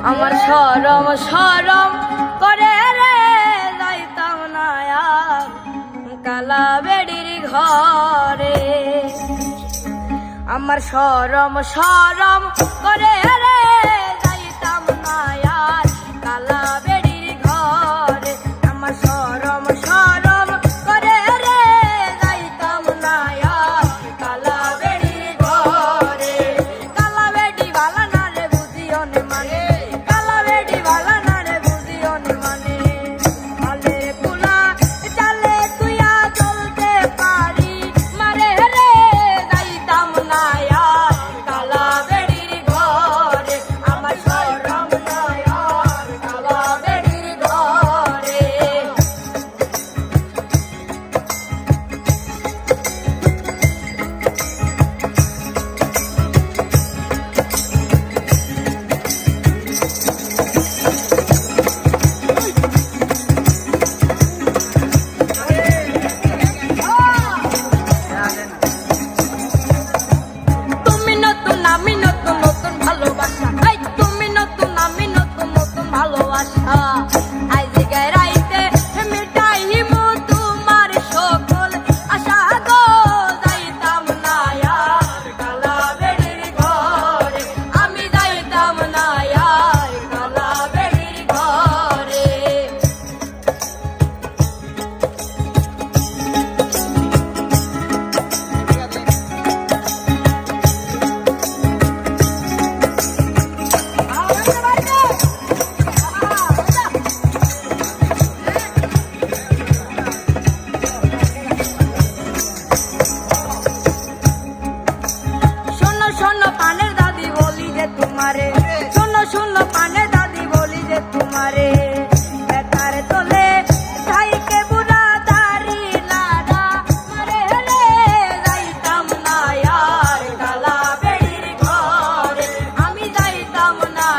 আমার শরম শরম করে রে যাইতাম না আর কালা বেড়ির ঘরে। আমার শরম শরম করে রে যাইতাম না আর কালা বেড়ির ঘরে। আমার শরম শরম করে রে যাইতাম না আর কালা বেড়ির ঘরে। কালা বেড়ি ভালা না রে বুঝিও নে মানে, কালা বেড়ি ভালা না রে বুঝিও নে মানে। আলে কুলা চালে তুইয়া চলতে পারি মারে রে যাইতাম না আর কালা বেড়ির ঘরে। আমার শরম না আর কালা বেড়ির ঘরে। তুমি নতুন আমি নতুন, নতুন ভালোবাসা। এই তুমি নতুন আমি নতুন, নতুন ভালোবাসা। আজ গাইতে মিটাইমু তোমার সকল আশা গো। যাইতাম না আর কালা বেড়ির ঘরে, আমি যাইতাম না আর কালা বেড়ির ঘরে। শোনো শোনো পানের দাদি বলি যে তোমারে, শোনো শোনো পানের দাদি বলি যে তোমারে। বেতার তোলে ঠাইকে বুড়া দাড়ি নাড়া মারে রে যাইতাম না আর কালা বেড়ির ঘরে। আমি যাইতাম না